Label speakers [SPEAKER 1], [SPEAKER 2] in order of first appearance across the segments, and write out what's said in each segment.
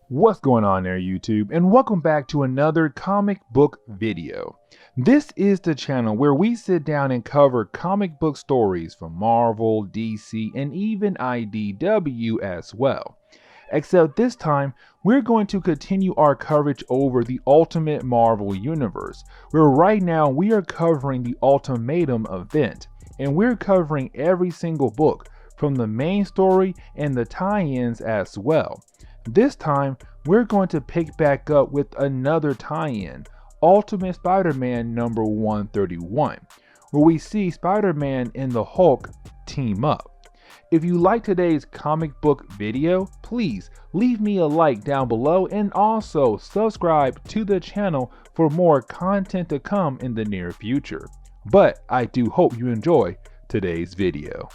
[SPEAKER 1] What's going on there, YouTube? And welcome back to another comic book video. This is the channel where we sit down and cover comic book stories from Marvel, DC, and even IDW as well. Except this time, we're going to continue our coverage over the Ultimate Marvel Universe, where right now we are covering the Ultimatum event, and we're covering every single book from the main story and the tie-ins as well. This time, we're going to pick back up with another tie-in, Ultimate Spider-Man number 131, where we see Spider-Man and the Hulk team up. If you like today's comic book video, please leave me a like down below and also subscribe to the channel for more content to come in the near future. But I do hope you enjoy today's video.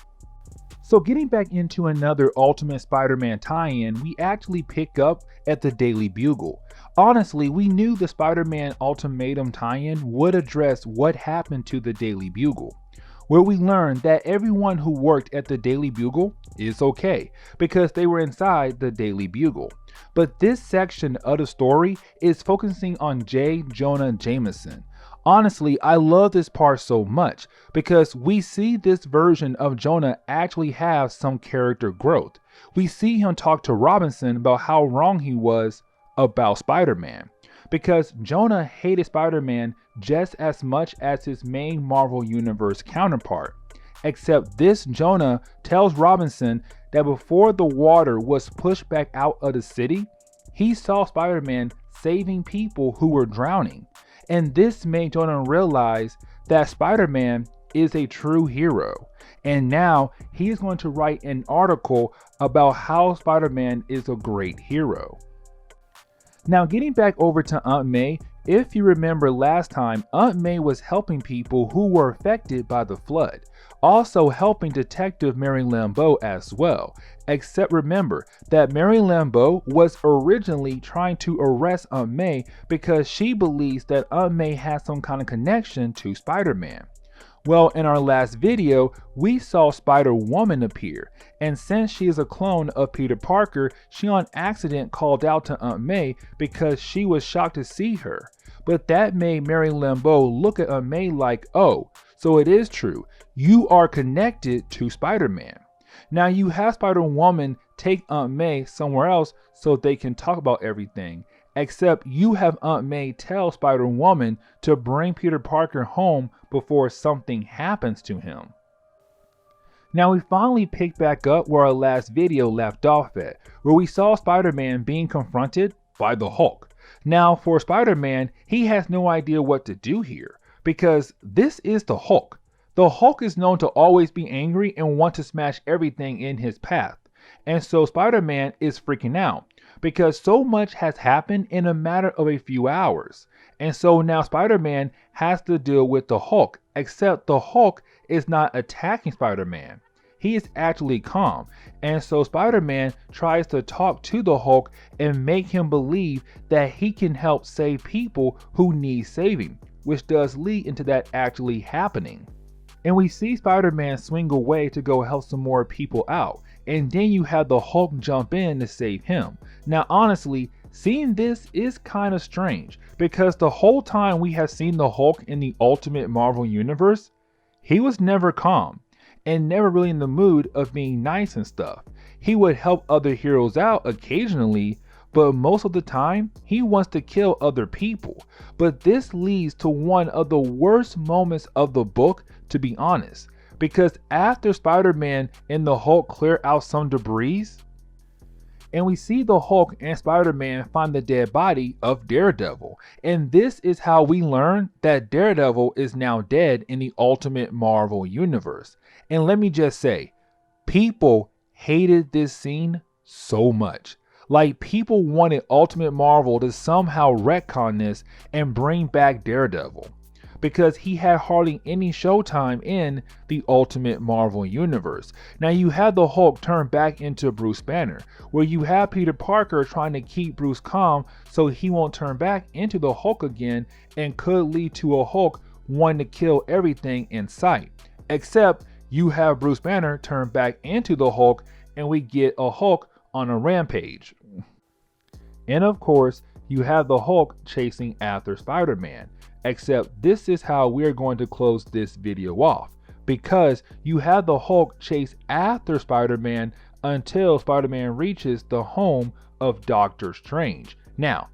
[SPEAKER 1] So getting back into another Ultimate Spider-Man tie-in, we actually pick up at the Daily Bugle. Honestly, we knew the Spider-Man Ultimatum tie-in would address what happened to the Daily Bugle, where we learned that everyone who worked at the Daily Bugle is okay because they were inside the Daily Bugle. But this section of the story is focusing on J. Jonah Jameson. Honestly, I love this part so much because we see this version of Jonah actually have some character growth. We see him talk to Robinson about how wrong he was about Spider-Man, because Jonah hated Spider-Man just as much as his main Marvel Universe counterpart. Except this Jonah tells Robinson that before the water was pushed back out of the city, he saw Spider-Man saving people who were drowning. And this made Jonah realize that Spider-Man is a true hero. And now he is going to write an article about how Spider-Man is a great hero. Now getting back over to Aunt May, if you remember last time, Aunt May was helping people who were affected by the flood, also helping Detective Mary Lambeau as well. Except remember that Mary Lambeau was originally trying to arrest Aunt May because she believes that Aunt May has some kind of connection to Spider-Man. Well, in our last video, we saw Spider-Woman appear, and since she is a clone of Peter Parker, she on accident called out to Aunt May because she was shocked to see her. But that made Mary Lambeau look at Aunt May like, oh, so it is true, you are connected to Spider-Man. Now you have Spider-Woman take Aunt May somewhere else so they can talk about everything. Except you have Aunt May tell Spider-Woman to bring Peter Parker home before something happens to him. Now we finally pick back up where our last video left off at, where we saw Spider-Man being confronted by the Hulk. Now for Spider-Man, he has no idea what to do here, because this is the Hulk. The Hulk is known to always be angry and want to smash everything in his path. And so Spider-Man is freaking out because so much has happened in a matter of a few hours. And so now Spider-Man has to deal with the Hulk, except the Hulk is not attacking Spider-Man. He is actually calm. And so Spider-Man tries to talk to the Hulk and make him believe that he can help save people who need saving, which does lead into that actually happening. And we see Spider-Man swing away to go help some more people out. And then you have the Hulk jump in to save him. Now honestly, seeing this is kind of strange because the whole time we have seen the Hulk in the Ultimate Marvel Universe, he was never calm and never really in the mood of being nice and stuff. He would help other heroes out occasionally, but most of the time he wants to kill other people. But this leads to one of the worst moments of the book, to be honest. Because after Spider-Man and the Hulk clear out some debris, and we see the Hulk and Spider-Man find the dead body of Daredevil. And this is how we learn that Daredevil is now dead in the Ultimate Marvel Universe. And let me just say, people hated this scene so much. Like people wanted Ultimate Marvel to somehow retcon this and bring back Daredevil, because he had hardly any showtime in the Ultimate Marvel Universe. Now you have the Hulk turn back into Bruce Banner, where you have Peter Parker trying to keep Bruce calm so he won't turn back into the Hulk again, and could lead to a Hulk wanting to kill everything in sight. Except you have Bruce Banner turn back into the Hulk and we get a Hulk on a rampage. And of course, you have the Hulk chasing after Spider-Man. Except this is how we're going to close this video off, because you have the Hulk chase after Spider-Man until Spider-Man reaches the home of Doctor Strange. Now,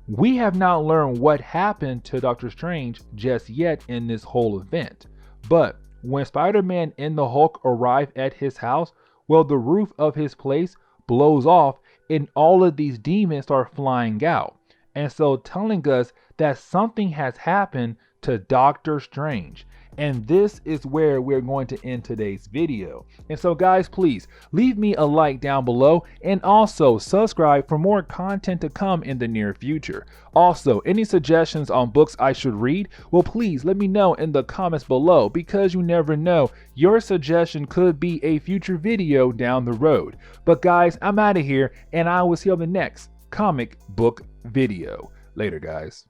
[SPEAKER 1] we have not learned what happened to Doctor Strange just yet in this whole event, but when Spider-Man and the Hulk arrive at his house, well, the roof of his place blows off and all of these demons start flying out. And so telling us that something has happened to Doctor Strange. And this is where we're going to end today's video. And so guys, please leave me a like down below and also subscribe for more content to come in the near future. Also, any suggestions on books I should read? Well, please let me know in the comments below, because you never know, your suggestion could be a future video down the road. But guys, I'm out of here and I will see you on the next comic book video. Later, guys.